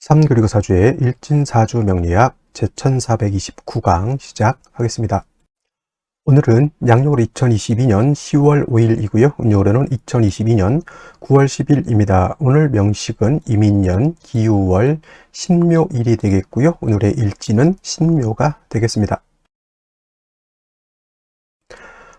삼그리고 사주의 일진사주 명리학 제1429강 시작하겠습니다. 오늘은 양력으로 2022년 10월 5일이고요. 음력으로는 2022년 9월 10일입니다. 오늘 명식은 이민년 기유월 신묘일이 되겠고요. 오늘의 일진은 신묘가 되겠습니다.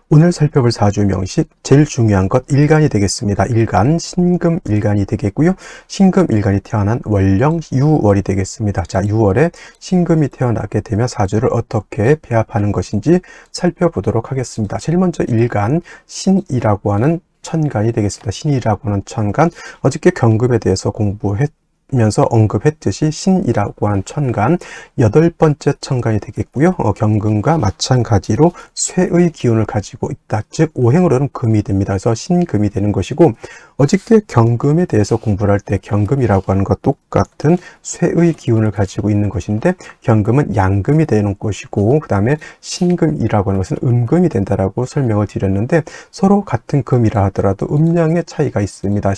오늘 살펴볼 사주 명식, 제일 중요한 것 일간이 되겠습니다. 일간, 신금 일간이 되겠고요. 신금 일간이 태어난 월령 유월이 되겠습니다. 자, 유월에 신금이 태어나게 되면 사주를 어떻게 배합하는 것인지 살펴보도록 하겠습니다. 제일 먼저 일간, 신이라고 하는 천간이 되겠습니다. 신이라고 하는 천간, 어저께 경금에 대해서 면서 언급했듯이 신이라고 하는 천간 8번째 천간이 되겠고요. 경금과 마찬가지로 쇠의 기운을 가지고 있다. 즉 오행으로는 금이 됩니다. 그래서 신금이 되는 것이고, 어저께 경금에 대해서 공부를 할 때 경금이라고 하는 것 똑같은 쇠의 기운을 가지고 있는 것인데, 경금은 양금이 되는 것이고, 그 다음에 신금이라고 하는 것은 음금이 된다라고 설명을 드렸는데, 서로 같은 금이라 하더라도 음양의 차이가 있습니다.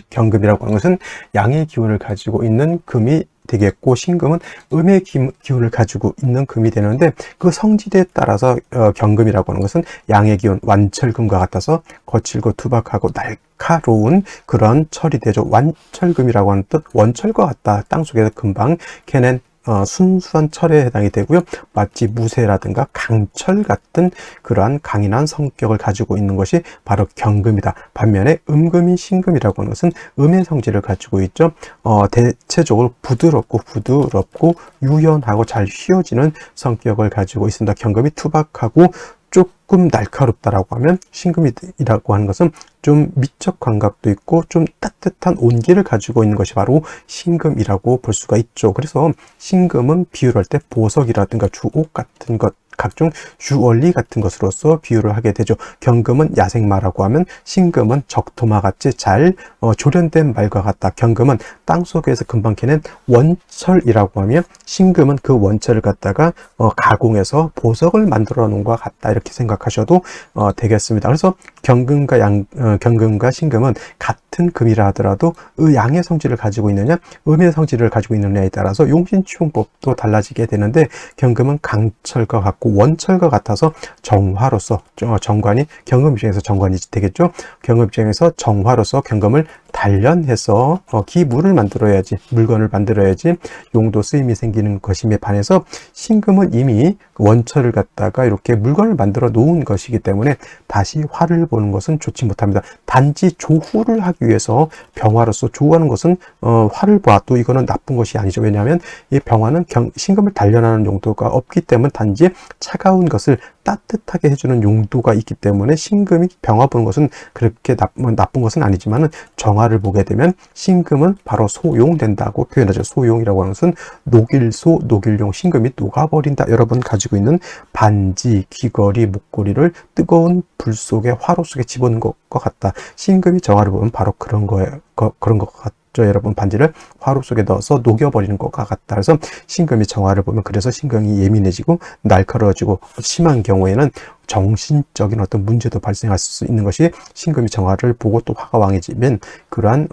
경금이라고 하는 것은 양의 기운을 가지고 있는 금이 되겠고, 신금은 음의 기운을 가지고 있는 금이 되는데, 그 성질에 따라서 경금이라고 하는 것은 양의 기운, 완철금과 같아서 거칠고 투박하고 날카로운 그런 철이 되죠. 완철금이라고 하는 뜻, 원철과 같다. 땅속에서 금방 캐낸 순수한 철에 해당이 되고요. 마치 무쇠라든가 강철 같은 그러한 강인한 성격을 가지고 있는 것이 바로 경금이다. 반면에 음금인 신금이라고 하는 것은 음의 성질을 가지고 있죠. 대체적으로 부드럽고 유연하고 잘 휘어지는 성격을 가지고 있습니다. 경금이 투박하고 조금 날카롭다라고 하면, 신금이라고 하는 것은 좀 미적 감각도 있고 좀 따뜻한 온기를 가지고 있는 것이 바로 신금이라고 볼 수가 있죠. 그래서 신금은 비유를 할 때 보석이라든가 주옥 같은 것, 각종 주얼리 같은 것으로서 비유를 하게 되죠. 경금은 야생마라고 하면, 신금은 적토마 같이 잘 조련된 말과 같다. 경금은 땅속에서 금방 캐낸 원철이라고 하면, 신금은 그 원철을 갖다가 가공해서 보석을 만들어 놓은 것과 같다. 이렇게 생각하셔도 되겠습니다. 그래서 경금과 신금은 같은 금이라 하더라도 양의 성질을 가지고 있느냐, 음의 성질을 가지고 있느냐에 따라서 용신치용법도 달라지게 되는데, 경금은 강철과 같고 원철과 같아서 정화로서, 정관이 경금 입장에서 정관이 되겠죠. 경금 입장에서 정화로서 경금을 단련해서 기물을 만들어야지, 물건을 만들어야지 용도 쓰임이 생기는 것임에 반해서, 신금은 이미 원철을 갖다가 이렇게 물건을 만들어 놓은 것이기 때문에 다시 화를 보는 것은 좋지 못합니다. 단지 조후를 하기 위해서 병화로서 조후하는 것은 화를 보아도 이거는 나쁜 것이 아니죠. 왜냐하면 이 병화는 신금을 단련하는 용도가 없기 때문에 단지 차가운 것을 따뜻하게 해주는 용도가 있기 때문에, 신금이 병화 보는 것은 그렇게 나쁜 것은 아니지만은, 정화를 보게 되면 신금은 바로 소용된다고 표현하죠. 소용이라고 하는 것은 녹일소, 녹일용, 신금이 녹아버린다. 여러분 가지고 있는 반지, 귀걸이, 목걸이를 뜨거운 불 속에, 화로 속에 집어넣은 것과 같다. 신금이 정화를 보면 바로 그런 거예요. 그런 것 같다. 여러분, 반지를 화로 속에 넣어서 녹여버리는 것과 같다. 그래서 신금이 정화를 보면, 그래서 신금이 예민해지고 날카로워지고, 심한 경우에는 정신적인 어떤 문제도 발생할 수 있는 것이, 신금이 정화를 보고 또 화가 왕해지면 그러한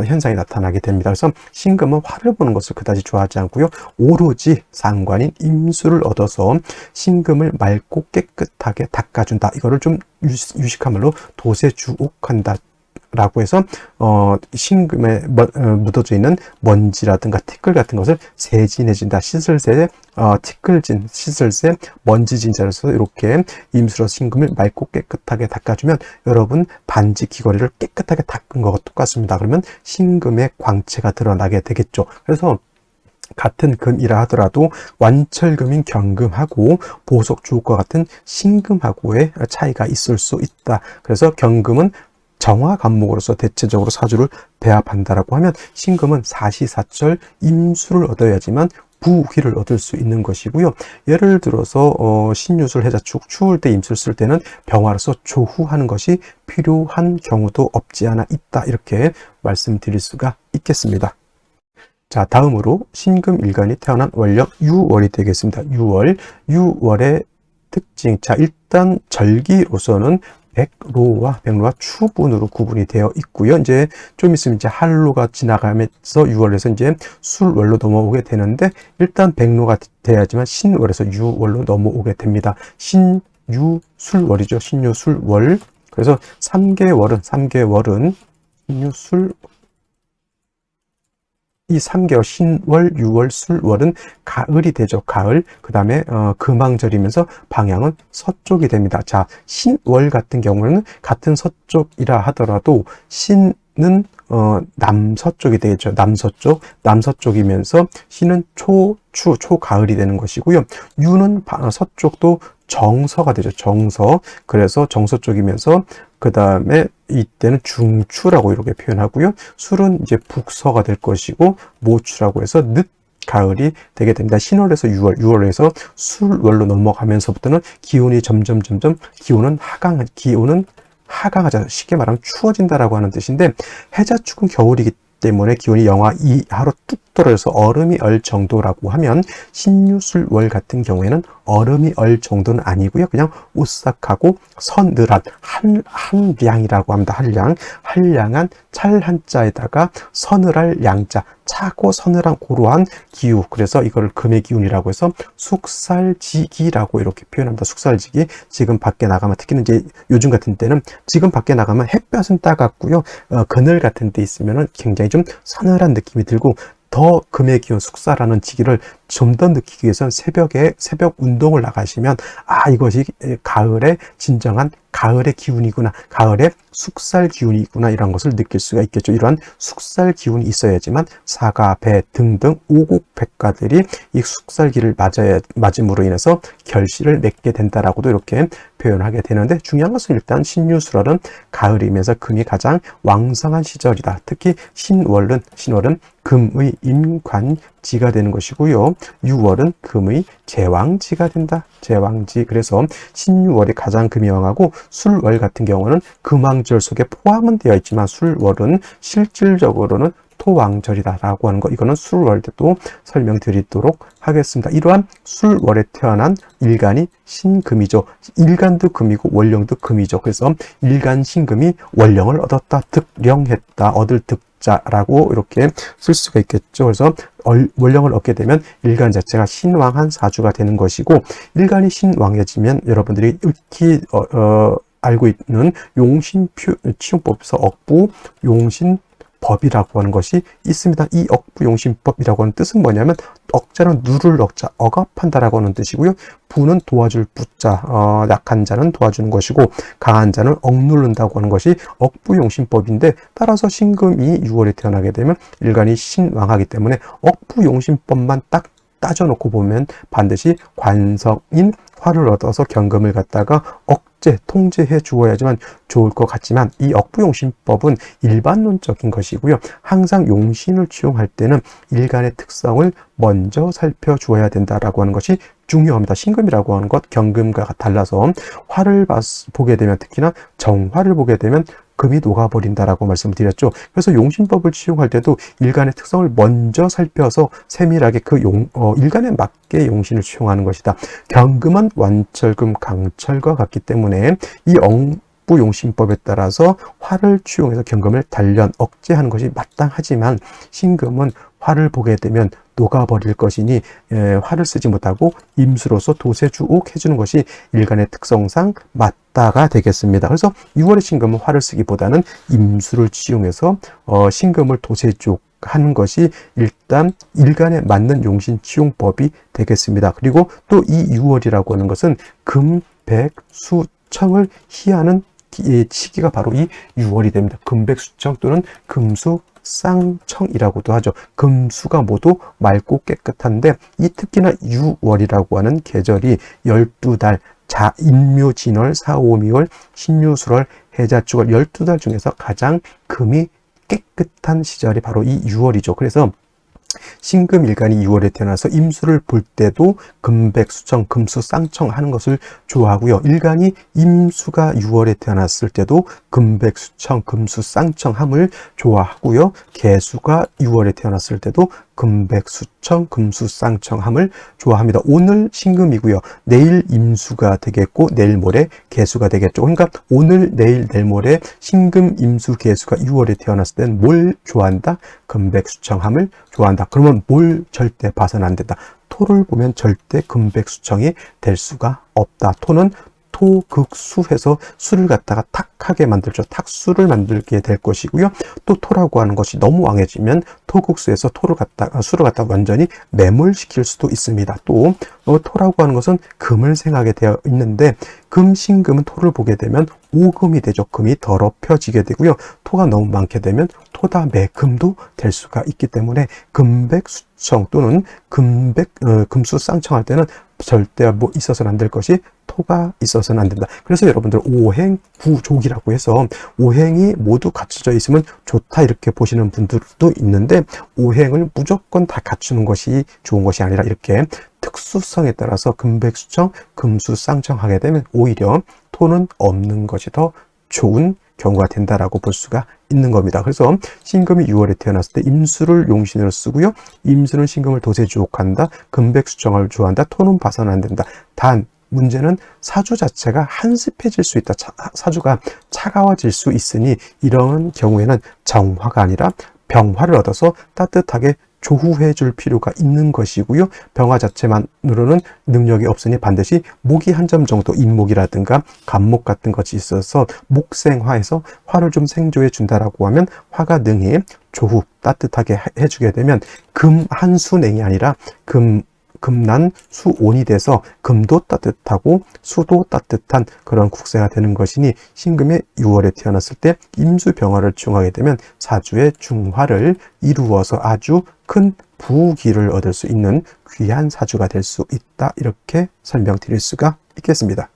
현상이 나타나게 됩니다. 그래서 신금은 화를 보는 것을 그다지 좋아하지 않고요. 오로지 상관인 임수를 얻어서 신금을 맑고 깨끗하게 닦아준다. 이거를 좀 유식한 말로 도세주옥한다 라고 해서 신금에 묻어져 있는 먼지라든가 티끌 같은 것을 세진해진다. 씻을 새 티끌진, 씻을 새 먼지진자로서 이렇게 임수로 신금을 맑고 깨끗하게 닦아주면, 여러분 반지, 귀걸이를 깨끗하게 닦은 것과 똑같습니다. 그러면 신금의 광채가 드러나게 되겠죠. 그래서 같은 금이라 하더라도 완철금인 경금하고 보석 주옥과 같은 신금하고의 차이가 있을 수 있다. 그래서 경금은 정화 간목으로서 대체적으로 사주를 배합한다라고 하면, 신금은 사시사철 임수를 얻어야지만 부귀를 얻을 수 있는 것이고요. 예를 들어서 신유술, 해자축, 추울 때 임수를 쓸 때는 병화로서 조후하는 것이 필요한 경우도 없지 않아 있다. 이렇게 말씀드릴 수가 있겠습니다. 자, 다음으로 신금 일간이 태어난 월령 유월이 되겠습니다. 유월의 특징. 자, 일단 절기로서는 백로와 추분으로 구분이 되어 있고요. 이제 좀 있으면 이제 한로가 지나가면서 유월에서 이제 술월로 넘어오게 되는데, 일단 백로가 돼야지만 신월에서 유월로 넘어오게 됩니다. 신유술월이죠. 신유술월. 그래서 3개월은 신유술, 이 3개월 신월, 유월, 술월은 가을이 되죠. 가을. 그 다음에 금왕절이면서 방향은 서쪽이 됩니다. 자, 신월 같은 경우는 같은 서쪽이라 하더라도 신은 남서쪽이 되겠죠. 남서쪽이면서 신은 초가을이 되는 것이고요. 유는 서쪽도 정서가 되죠. 정서. 그래서 정서 쪽이면서 그 다음에 이때는 중추라고 이렇게 표현하고요. 술은 이제 북서가 될 것이고 모추라고 해서 늦가을이 되게 됩니다. 신월에서 유월에서 술월로 넘어가면서부터는 기온이 점점 기온은 하강하자. 쉽게 말하면 추워진다라고 하는 뜻인데, 해자축은 겨울이기 때문에 기온이 영하 이하로 뚝 떨어져서 얼음이 얼 정도라고 하면, 신유술월 같은 경우에는 얼음이 얼 정도는 아니고요. 그냥 오싹하고 서늘한 한량이라고 합니다. 한량한 찰한자에다가 서늘할 양자, 차고 서늘한 고러한 기후. 그래서 이걸 금의 기운이라고 해서 숙살지기라고 이렇게 표현합니다. 숙살지기. 지금 밖에 나가면, 특히는 이제 요즘 같은 때는 지금 밖에 나가면 햇볕은 따갑고요. 그늘 같은 데 있으면은 굉장히 좀 서늘한 느낌이 들고, 더 금의 기운, 숙사라는 지기를 좀 더 느끼기 위해서는 새벽 운동을 나가시면, 이것이 가을의 진정한 가을의 기운이구나, 가을의 숙살 기운이구나, 이런 것을 느낄 수가 있겠죠. 이러한 숙살 기운이 있어야지만 사과, 배 등등 오곡백과들이 이 숙살기를 맞음으로 인해서 결실을 맺게 된다라고도 이렇게 표현하게 되는데, 중요한 것은 일단 신유술월은 가을이면서 금이 가장 왕성한 시절이다. 특히 신월은 금의 임관지가 되는 것이고요. 유월은 금의 제왕지가 된다. 제왕지. 그래서 신유월이 가장 금이 왕하고, 술월 같은 경우는 금왕절 속에 포함은 되어 있지만 술월은 실질적으로는 토왕절이다라고 하는 거, 이거는 술월 때도 설명드리도록 하겠습니다. 이러한 술월에 태어난 일간이 신금이죠. 일간도 금이고 원령도 금이죠. 그래서 일간 신금이 원령을 얻었다, 득령했다, 얻을 득자라고 이렇게 쓸 수가 있겠죠. 그래서 원령을 얻게 되면 일간 자체가 신왕한 사주가 되는 것이고, 일간이 신왕해지면 여러분들이 익히 알고 있는 용신치용법에서 억부 용신법이라고 하는 것이 있습니다. 이 억부용신법이라고 하는 뜻은 뭐냐면, 억자는 누를 억자, 억압한다라고 하는 뜻이고요. 부는 도와줄 부자, 약한 자는 도와주는 것이고, 강한 자는 억누른다고 하는 것이 억부용신법인데, 따라서 신금이 6월에 태어나게 되면 일간이 신왕하기 때문에 억부용신법만 딱 따져놓고 보면 반드시 관성인 화를 얻어서 경금을 갖다가 통제해 주어야지만 좋을 것 같지만, 이 억부용신법은 일반론적인 것이고요. 항상 용신을 취용할 때는 일간의 특성을 먼저 살펴주어야 된다라고 하는 것이 중요합니다. 신금이라고 하는 것, 경금과 달라서 화를 보게 되면, 특히나 정화를 보게 되면 금이 녹아버린다라고 말씀드렸죠. 그래서 용신법을 취용할 때도 일간의 특성을 먼저 살펴서 세밀하게 일간에 맞게 용신을 취용하는 것이다. 경금은 완철금, 강철과 같기 때문에 이 억부용신법에 따라서 화를 취용해서 경금을 단련, 억제하는 것이 마땅하지만, 신금은 화를 보게 되면 녹아버릴 것이니 화를 쓰지 못하고 임수로서 도세주옥 해주는 것이 일간의 특성상 맞다가 되겠습니다. 그래서 6월의 신금은 화를 쓰기보다는 임수를 취용해서 신금을 도세주옥 하는 것이 일단 일간에 맞는 용신 치용법이 되겠습니다. 그리고 또 이 6월이라고 하는 것은 금, 백, 수, 청을 희하는 시기가 바로 이 6월이 됩니다. 금백수청 또는 금수 쌍청이라고도 하죠. 금수가 모두 맑고 깨끗한데, 이 특히나 6월이라고 하는 계절이 12달, 인묘진월, 사오미월, 신유술월, 해자축월 12달 중에서 가장 금이 깨끗한 시절이 바로 이 6월이죠. 그래서 신금일간이 6월에 태어나서 임수를 볼 때도 금백수청, 금수쌍청 하는 것을 좋아하고요. 일간이 임수가 6월에 태어났을 때도 금백수청, 금수쌍청함을 좋아하고요. 개수가 6월에 태어났을 때도 금백수청, 금수쌍청함을 좋아합니다. 오늘 신금이고요. 내일 임수가 되겠고 내일 모레 개수가 되겠죠. 그러니까 오늘, 내일, 내일 모레 신금, 임수, 개수가 6월에 태어났을 때는 뭘 좋아한다? 금백수청함을 좋아한다. 그러면 뭘 절대 봐서는 안 된다. 토를 보면 절대 금백수청이 될 수가 없다. 토는 토극수해서 수를 갖다가 탁하게 만들죠. 탁수를 만들게 될 것이고요. 또 토라고 하는 것이 너무 왕해지면 토극수에서 수를 갖다가 완전히 매몰시킬 수도 있습니다. 또 토라고 하는 것은 금을 생하게 되어 있는데 금신금은 토를 보게 되면 오금이 되죠. 금이 더럽혀지게 되고요. 토가 너무 많게 되면 토다매금도 될 수가 있기 때문에 금백수청 또는 금수쌍청할 때는 절대 있어서는 안 될 것이 토가 있어서는 안 된다. 그래서 여러분들 오행구족이라고 해서 오행이 모두 갖춰져 있으면 좋다 이렇게 보시는 분들도 있는데 오행을 무조건 다 갖추는 것이 좋은 것이 아니라 이렇게 특수성에 따라서 금백수청, 금수쌍청하게 되면 오히려 토는 없는 것이 더 좋은 경우가 된다라고 볼 수가 있는 겁니다. 그래서 신금이 6월에 태어났을 때 임수를 용신으로 쓰고요. 임수는 신금을 도세주옥한다. 금백수청을 좋아한다. 토는 봐서는 안 된다. 단 문제는 사주 자체가 한습해질 수 있다. 사주가 차가워질 수 있으니 이런 경우에는 정화가 아니라 병화를 얻어서 따뜻하게 조후해 줄 필요가 있는 것이고요. 병화 자체만으로는 능력이 없으니 반드시 목이 한 점 정도 인목이라든가 간목 같은 것이 있어서 목생화해서 화를 좀 생조해 준다라고 하면 화가 능히 조후 따뜻하게 해주게 되면 금 한수냉이 아니라 금난 수온이 돼서 금도 따뜻하고 수도 따뜻한 그런 국세가 되는 것이니 신금의 6월에 태어났을 때 임수병화를 중하게 되면 사주의 중화를 이루어서 아주 큰 부귀를 얻을 수 있는 귀한 사주가 될 수 있다. 이렇게 설명드릴 수가 있겠습니다.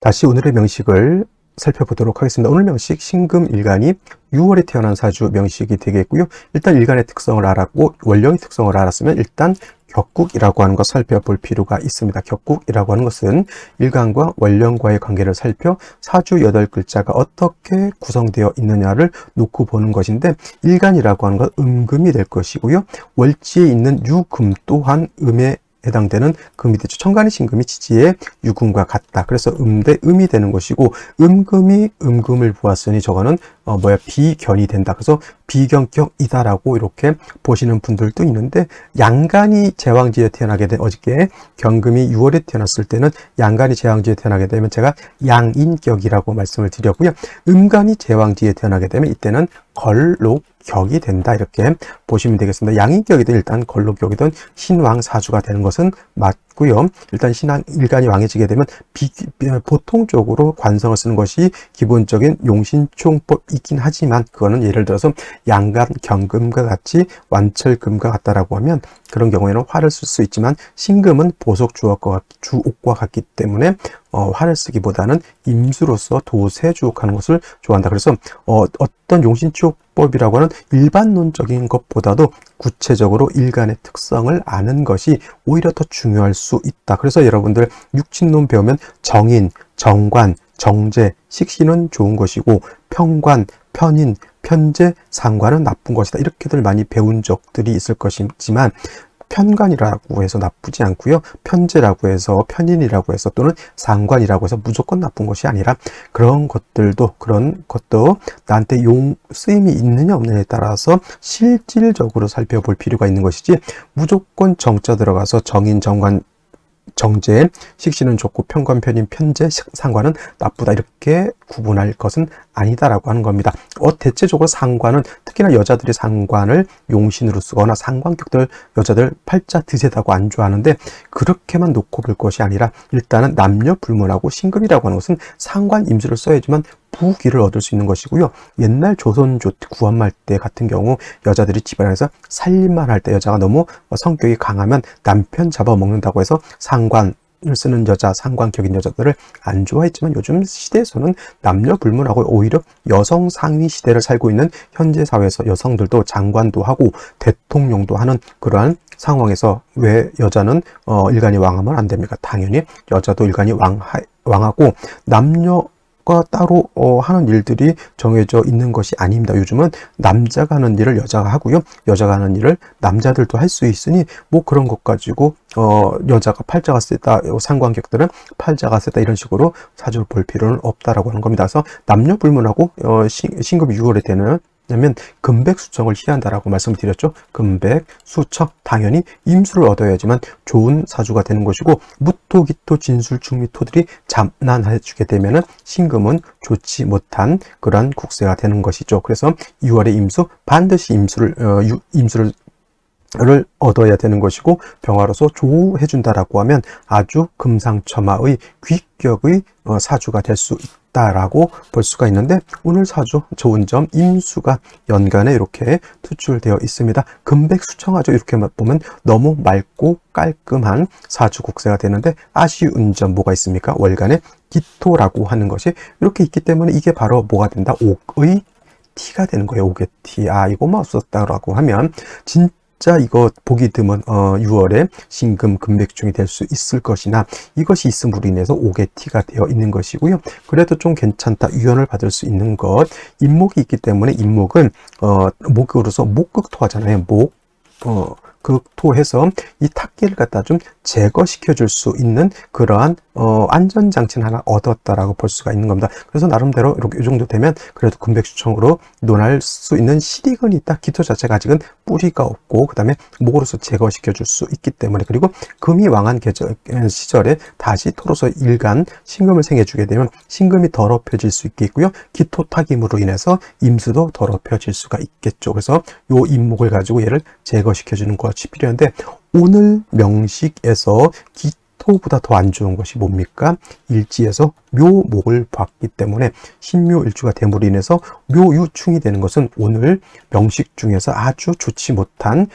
다시 오늘의 명식을 살펴보도록 하겠습니다. 오늘 명식 신금일간이 6월에 태어난 사주 명식이 되겠고요. 일단 일간의 특성을 알았고 원령의 특성을 알았으면 일단 격국이라고 하는 것 살펴볼 필요가 있습니다. 격국이라고 하는 것은 일간과 원령과의 관계를 살펴 사주 8글자가 어떻게 구성되어 있느냐를 놓고 보는 것인데 일간이라고 하는 것 음금이 될 것이고요. 월지에 있는 유금 또한 음에 해당되는 금이 되죠. 천간의 신금이 지지의 유금과 같다. 그래서 음대 음이 되는 것이고 음금이 음금을 보았으니 저거는 비견이 된다. 그래서 비견격이다라고 이렇게 보시는 분들도 있는데 양간이 제왕지에 태어나게 된 어저께 경금이 6월에 태어났을 때는 양간이 제왕지에 태어나게 되면 제가 양인격이라고 말씀을 드렸고요. 음간이 제왕지에 태어나게 되면 이때는 걸록격이 된다 이렇게 보시면 되겠습니다. 양인격이든 일단 걸록격이든 신왕사주가 되는 것은 맞고요. 일단 일간이 왕해지게 되면 보통적으로 관성을 쓰는 것이 기본적인 용신총법이긴 하지만 그거는 예를 들어서 양간 경금과 같이 완철금과 같다라고 하면 그런 경우에는 화를 쓸 수 있지만 신금은 보석 주옥과 같기 때문에 화를 쓰기보다는 임수로서 도세주옥하는 것을 좋아한다. 그래서 어떤 용신치옥법이라고 하는 일반론적인 것보다도 구체적으로 일간의 특성을 아는 것이 오히려 더 중요할 수 있다. 그래서 여러분들 육친론 배우면 정인, 정관, 정제, 식신은 좋은 것이고 평관, 편인, 편제, 상관은 나쁜 것이다. 이렇게들 많이 배운 적들이 있을 것이지만 편관이라고 해서 나쁘지 않고요. 편제라고 해서 편인이라고 해서 또는 상관이라고 해서 무조건 나쁜 것이 아니라 그런 것도 나한테 쓰임이 있느냐 없느냐에 따라서 실질적으로 살펴볼 필요가 있는 것이지 무조건 정자 들어가서 정인, 정관, 정제, 식신은 좋고 편관, 편인, 편제, 상관은 나쁘다 이렇게 구분할 것은 아니다라고 하는 겁니다. 대체적으로 상관은 특히나 여자들이 상관을 용신으로 쓰거나 상관격들 여자들 팔자 드세다고 안 좋아하는데 그렇게만 놓고 볼 것이 아니라 일단은 남녀 불문하고 신금이라고 하는 것은 상관 임수를 써야지만 부귀를 얻을 수 있는 것이고요. 옛날 조선 구한말 때 같은 경우 여자들이 집안에서 살림만 할 때 여자가 너무 성격이 강하면 남편 잡아먹는다고 해서 상관 쓰는 여자, 상관격인 여자들을 안 좋아했지만 요즘 시대에서는 남녀 불문하고 오히려 여성 상위 시대를 살고 있는 현재 사회에서 여성들도 장관도 하고 대통령도 하는 그러한 상황에서 왜 여자는 일간이 왕하면 안 됩니까? 당연히 여자도 일간이 왕하고 남녀가 따로 하는 일들이 정해져 있는 것이 아닙니다. 요즘은 남자가 하는 일을 여자가 하고요. 여자가 하는 일을 남자들도 할 수 있으니 뭐 그런 것 가지고 여자가 팔자가 세다, 상관격들은 팔자가 세다 이런 식으로 사주를 볼 필요는 없다라고 하는 겁니다. 그래서 남녀 불문하고 신금이 6월에 되는 왜냐면 금백수청을 희한다라고 말씀을 드렸죠. 금백수청 당연히 임수를 얻어야지만 좋은 사주가 되는 것이고 무토, 기토, 진술, 충미, 토들이 잠난해주게 되면은 신금은 좋지 못한 그러한 국세가 되는 것이죠. 그래서 6월에 임수 반드시 임수를 얻어야 되는 것이고 병화로서 조우해준다라고 하면 아주 금상첨화의 귀격의 사주가 될 수 있다라고 볼 수가 있는데 오늘 사주 좋은 점 임수가 연간에 이렇게 투출되어 있습니다. 금백수청하죠. 이렇게 보면 너무 맑고 깔끔한 사주 국세가 되는데 아쉬운 점 뭐가 있습니까? 월간에 기토라고 하는 것이 이렇게 있기 때문에 이게 바로 뭐가 된다? 옥의 티가 되는 거예요. 옥의 티. 이거만 없었다라고 하면 진짜 이거 보기 드문 6월에 신금 금백중이 될 수 있을 것이나 이것이 있음으로 인해서 옥의 티가 되어 있는 것이고요. 그래도 좀 괜찮다, 유연을 받을 수 있는 것, 임목이 있기 때문에 임목은 목으로서 목극토하잖아요. 극토해서 이 탁기를 갖다 좀 제거시켜 줄 수 있는 그러한 안전장치는 하나 얻었다라고 볼 수가 있는 겁니다. 그래서 나름대로 이렇게 이 정도 되면 그래도 금백수청으로 논할 수 있는 실익은 있다. 기토 자체가 아직은 뿌리가 없고 그 다음에 목으로서 제거시켜 줄 수 있기 때문에 그리고 금이 왕한 시절에 다시 토로서 일간 신금을 생해주게 되면 신금이 더럽혀질 수 있겠고요. 기토 타김으로 인해서 임수도 더럽혀질 수가 있겠죠. 그래서 요 임목을 가지고 얘를 제거시켜 주는 것이 필요한데 오늘 명식에서 기토보다 더 안 좋은 것이 뭡니까? 일지에서 묘목을 봤기 때문에 신묘일주가 됨으로 인해서 묘유충이 되는 것은 오늘 명식 중에서 아주 좋지 못한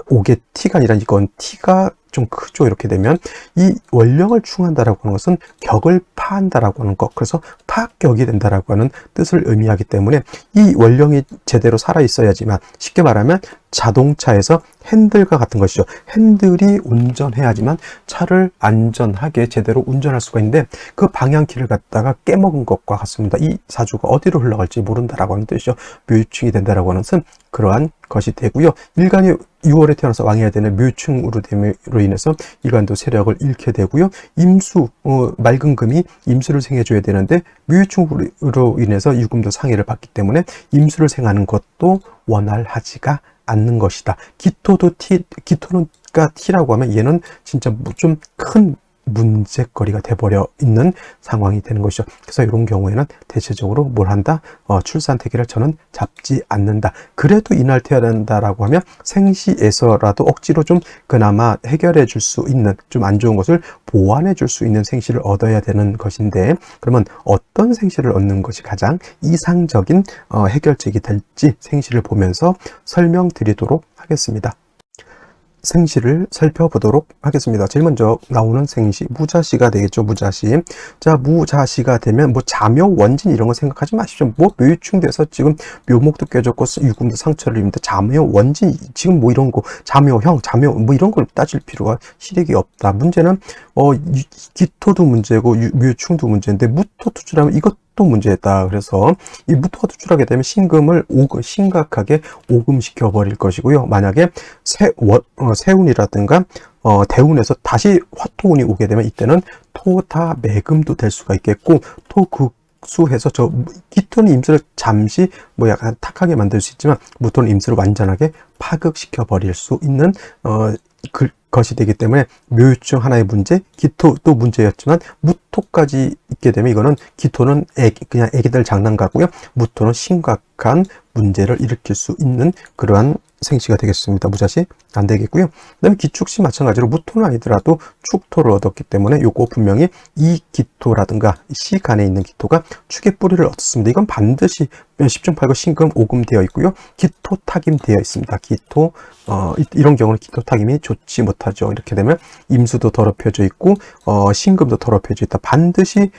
옥의 티가 아니라 이건 티가 좀 크죠. 이렇게 되면 이 원령을 충한다라고 하는 것은 격을 파한다라고 하는 것, 그래서 파격이 된다라고 하는 뜻을 의미하기 때문에 이 원령이 제대로 살아 있어야지만 쉽게 말하면 자동차에서 핸들과 같은 것이죠. 핸들이 운전해야지만 차를 안전하게 제대로 운전할 수가 있는데 그 방향키를 갖다가 깨먹은 것과 같습니다. 이 사주가 어디로 흘러갈지 모른다라고 하는 뜻이죠. 묘유충이 된다라고 하는 것은 그러한 것이 되고요. 일간이 6월에 태어나서 왕해야 되는 묘충으로 됨으로 인해서 일간도 세력을 잃게 되고요. 임수, 맑은 금이 임수를 생해줘야 되는데 묘충으로 인해서 유금도 상해를 받기 때문에 임수를 생하는 것도 원활하지가 않는 것이다. 기토는 T라고 하면 얘는 진짜 좀 큰 문제거리가 돼버려 있는 상황이 되는 것이죠. 그래서 이런 경우에는 대체적으로 뭘 한다? 출산 태기를 저는 잡지 않는다. 그래도 이날 태어난다라고 하면 생시에서라도 억지로 좀 그나마 해결해 줄 수 있는 좀 안 좋은 것을 보완해 줄 수 있는 생시를 얻어야 되는 것인데 그러면 어떤 생시를 얻는 것이 가장 이상적인 해결책이 될지 생시를 보면서 설명드리도록 하겠습니다. 생시를 살펴보도록 하겠습니다. 제일 먼저 나오는 생시, 무자시가 되겠죠. 무자시. 자, 무자시가 되면 뭐 자묘, 원진 이런 거 생각하지 마십시오. 뭐 묘유충돼서 지금 묘목도 깨졌고 유금도 상처를 입는데 자묘, 원진 지금 뭐 이런 거 자묘형, 자묘 뭐 이런 걸 따질 필요가 실익이 없다. 문제는 기토도 문제고 묘충도 문제인데 무토 투출하면 이것도 문제다. 그래서 이 무토가 투출하게 되면 신금을 심각하게 오금시켜 버릴 것이고요. 만약에 세운이라든가 대운에서 다시 화토운이 오게 되면 이때는 토다매금도 될 수가 있겠고 토극수해서 기토는 임수를 잠시 뭐 약간 탁하게 만들 수 있지만 무토는 임수를 완전하게 파극시켜 버릴 수 있는 것이 되기 때문에 묘유충 하나의 문제, 기토도 문제였지만 무토까지 있게 되면 이거는 기토는 그냥 애기들 장난가고요. 무토는 심각한 문제를 일으킬 수 있는 그러한 생시가 되겠습니다. 무자시 안 되겠고요. 그 다음에 기축시 마찬가지로 무토는 아니더라도 축토를 얻었기 때문에 요거 분명히 이 기토라든가 시간에 있는 기토가 축의 뿌리를 얻었습니다. 이건 반드시 10중 8구 신금 5금 되어 있고요. 기토 타김 되어 있습니다. 기토 이런 경우는 기토 타김이 좋지 못하죠. 이렇게 되면 임수도 더럽혀져 있고 신금도 더럽혀져 있다. 반드시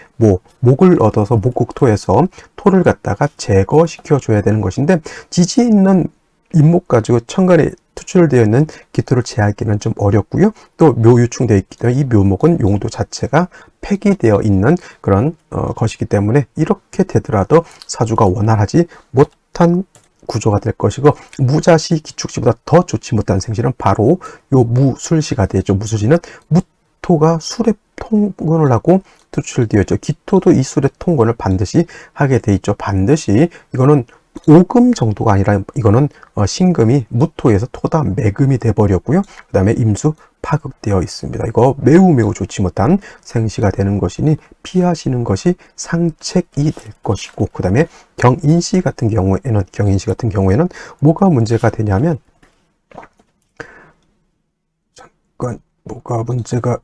목을 얻어서 목국토에서 토를 갖다가 제거시켜 줘야 되는 것인데 지지에 있는 임목 가지고 천간에 투출되어 있는 기토를 제하기는 좀 어렵고요. 또 묘유충되어 있기 때문에 이 묘목은 용도 자체가 폐기되어 있는 그런 것이기 때문에 이렇게 되더라도 사주가 원활하지 못한 구조가 될 것이고 무자시 기축시보다 더 좋지 못한 생시는 바로 요 무술시가 되죠. 무술시는 무토가 술에 통근을 하고 투출되어 있죠. 기토도 이 술의 통근을 반드시 하게 돼 있죠. 반드시 이거는 오금 정도가 아니라 이거는 신금이 무토에서 토다 매금이 돼버렸고요. 그 다음에 임수 파극되어 있습니다. 이거 매우 좋지 못한 생시가 되는 것이니 피하시는 것이 상책이 될 것이고, 그 다음에 경인시 같은 경우에는 뭐가 문제가 되냐면, 잠깐 뭐가 문제가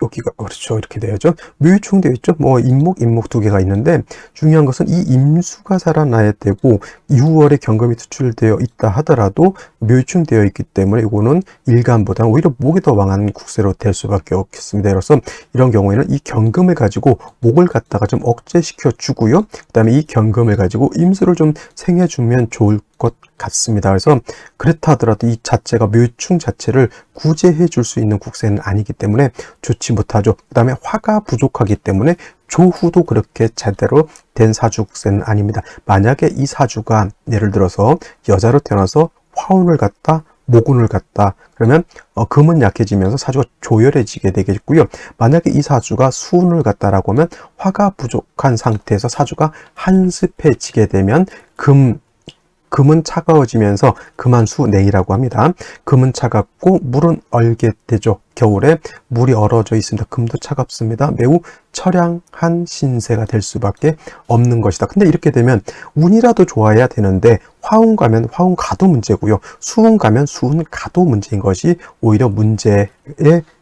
여기가 그렇죠. 이렇게 되어야죠. 묘유충 되어 있죠. 임목 두 개가 있는데 중요한 것은 이 임수가 살아나야 되고 6월에 경금이 투출되어 있다 하더라도 묘유충 되어 있기 때문에 이거는 일간보다는 오히려 목이 더 왕한 국세로 될 수밖에 없겠습니다. 그래서 이런 경우에는 이 경금을 가지고 목을 갖다가 좀 억제시켜 주고요. 그 다음에 이 경금을 가지고 임수를 좀 생해주면 좋을 것 같습니다. 그래서 그렇다 하더라도 이 자체가 묘충 자체를 구제해 줄 수 있는 국세는 아니기 때문에 좋지 못하죠. 그 다음에 화가 부족하기 때문에 조후도 그렇게 제대로 된 사주 국세는 아닙니다. 만약에 이 사주가 예를 들어서 여자로 태어나서 화운을 갖다 모군을 갖다 그러면 금은 약해지면서 사주가 조열해지게 되겠고요. 만약에 이 사주가 수운을 갖다라고 하면 화가 부족한 상태에서 사주가 한습해지게 되면 금은 차가워지면서 금한수냉이라고 합니다. 금은 차갑고 물은 얼게 되죠. 겨울에 물이 얼어져 있습니다. 금도 차갑습니다. 매우 처량한 신세가 될 수밖에 없는 것이다. 근데 이렇게 되면 운이라도 좋아야 되는데 화운 가면 화운 가도 문제고요. 수운 가면 수운 가도 문제인 것이 오히려 문제의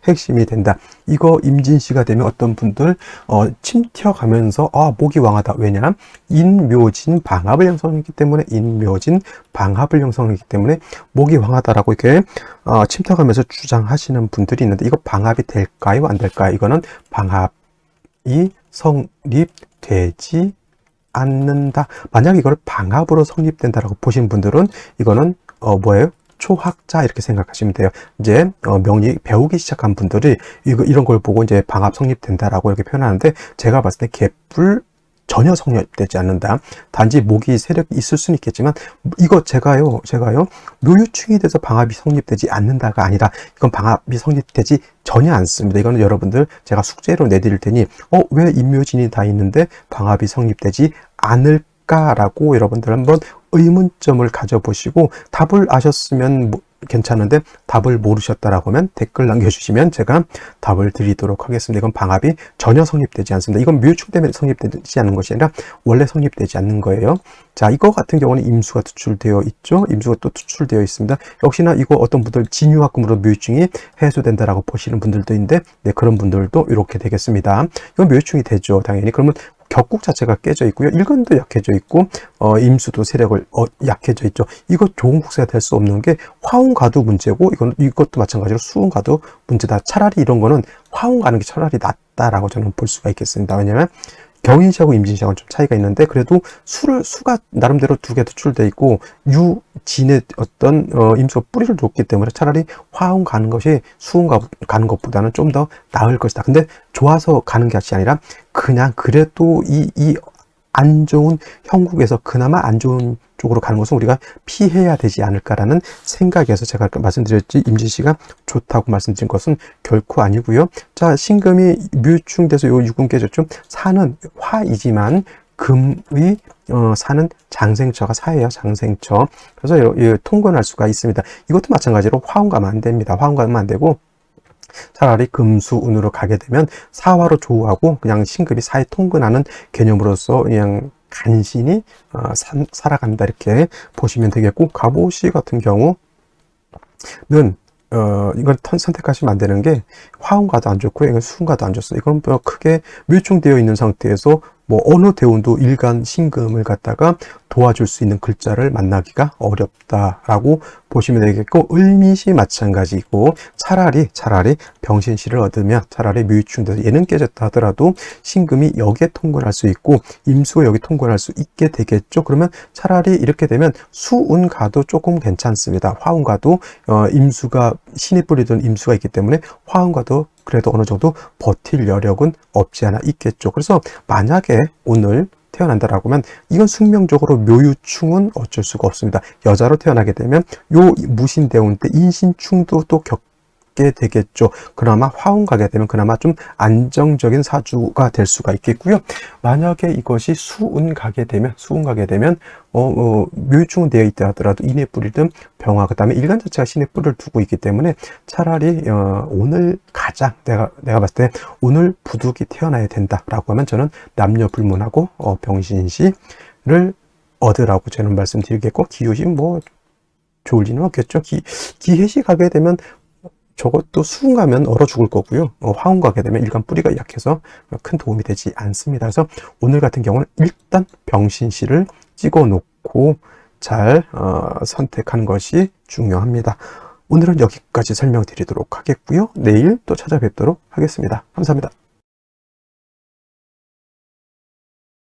핵심이 된다. 이거 임진시가 되면 어떤 분들 침튀어가면서 목이 왕하다. 왜냐? 인묘진 방합을 형성했기 때문에 목이 왕하다라고 이렇게 침튀어가면서 주장하시는 분들이 있는데 이거 방합이 될까요? 안 될까요? 이거는 방합이 성립되지 않는다. 만약 이걸 방합으로 성립된다라고 보신 분들은 이거는 뭐예요? 초학자 이렇게 생각하시면 돼요. 이제 명리 배우기 시작한 분들이 이런 걸 보고 이제 방합 성립된다라고 이렇게 표현하는데 제가 봤을 때 개뿔 전혀 성립되지 않는다. 단지 목이 세력이 있을 수는 있겠지만 이거 제가요 묘유충이 돼서 방합이 성립되지 않는다가 아니라 이건 방합이 성립되지 전혀 않습니다. 이거는 여러분들 제가 숙제로 내드릴 테니 왜 임묘진이 다 있는데 방합이 성립되지 않을까라고 여러분들 한번 의문점을 가져보시고 답을 아셨으면 괜찮은데 답을 모르셨다라고 하면 댓글 남겨주시면 제가 답을 드리도록 하겠습니다. 이건 방합이 전혀 성립되지 않습니다. 이건 묘충 때문에 성립되지 않는 것이 아니라 원래 성립되지 않는 거예요. 자, 이거 같은 경우는 임수가 투출되어 있죠. 임수가 또 투출되어 있습니다. 역시나 이거 어떤 분들 진유합금으로 묘충이 해소된다라고 보시는 분들도 있는데 그런 분들도 이렇게 되겠습니다. 이건 묘충이 되죠. 당연히. 그러면 격국 자체가 깨져 있고요. 일간도 약해져 있고 임수도 세력을 약해져 있죠. 이거 좋은 국세가 될 수 없는 게 화운 가도 문제고 이것도 마찬가지로 수운 가도 문제다. 차라리 이런 거는 화운 가는 게 차라리 낫다라고 저는 볼 수가 있겠습니다. 왜냐하면 경인시하고 임진시하고는 좀 차이가 있는데 그래도 수가 나름대로 두 개 투출돼 있고 유진의 어떤 임수가 뿌리를 줬기 때문에 차라리 화운 가는 것이 수운 가는 것보다는 좀 더 나을 것이다. 근데 좋아서 가는 것이 아니라 그냥 그래도 이 안 좋은 형국에서 그나마 안 좋은 쪽으로 가는 것은 우리가 피해야 되지 않을까라는 생각에서 제가 아까 말씀드렸지 임진시가 좋다고 말씀드린 것은 결코 아니고요. 자, 신금이 묘충돼서 요 육군 깨졌죠. 사는 화이지만 금의 사는 장생처가 사예요. 장생처. 그래서 통근할 수가 있습니다. 이것도 마찬가지로 화운 가면 안 됩니다. 화운 가면 안 되고 차라리 금수운으로 가게 되면 사화로 조우하고 그냥 신금이 사에 통근하는 개념으로서 그냥 간신히 살아간다 이렇게 보시면 되겠고, 갑오씨 같은 경우는 이걸 선택하시면 안 되는 게 화운과도 안 좋고요. 이건 수운과도 안 좋습니다. 이건 뭐 크게 묘충되어 있는 상태에서 뭐 어느 대운도 일간 신금을 갖다가 도와줄 수 있는 글자를 만나기가 어렵다라고 보시면 되겠고, 을미시 마찬가지고, 차라리 병신시를 얻으면 차라리 묘충돼서 얘는 깨졌다 하더라도 신금이 여기에 통근할 수 있고 임수가 여기 통근할 수 있게 되겠죠. 그러면 차라리 이렇게 되면 수운가도 조금 괜찮습니다. 화운가도 임수가 신이 뿌리던 임수가 있기 때문에 화운가도 그래도 어느 정도 버틸 여력은 없지 않아 있겠죠. 그래서 만약에 오늘 태어난다라고 하면 이건 숙명적으로 묘유충은 어쩔 수가 없습니다. 여자로 태어나게 되면 요 무신대운 때 인신충도 또 겪게 되겠죠. 그나마 화운 가게 되면 그나마 좀 안정적인 사주가 될 수가 있겠고요. 만약에 이것이 수운 가게 되면 묘유충은 되어 있다 하더라도 인의 뿌리든 병화, 그 다음에 일간 자체가 신의 뿌리를 두고 있기 때문에 차라리 오늘 가장 내가 봤을 때 오늘 부득이 태어나야 된다라고 하면 저는 남녀 불문하고 병신시를 얻으라고 저는 말씀드리겠고, 기요시 뭐 좋을 리는 없겠죠. 기해시 가게 되면 저것도 수운 가면 얼어 죽을 거고요. 화운 가게 되면 일간 뿌리가 약해서 큰 도움이 되지 않습니다. 그래서 오늘 같은 경우는 일단 병신시를 찍어 놓고 잘 선택하는 것이 중요합니다. 오늘은 여기까지 설명드리도록 하겠고요. 내일 또 찾아뵙도록 하겠습니다. 감사합니다.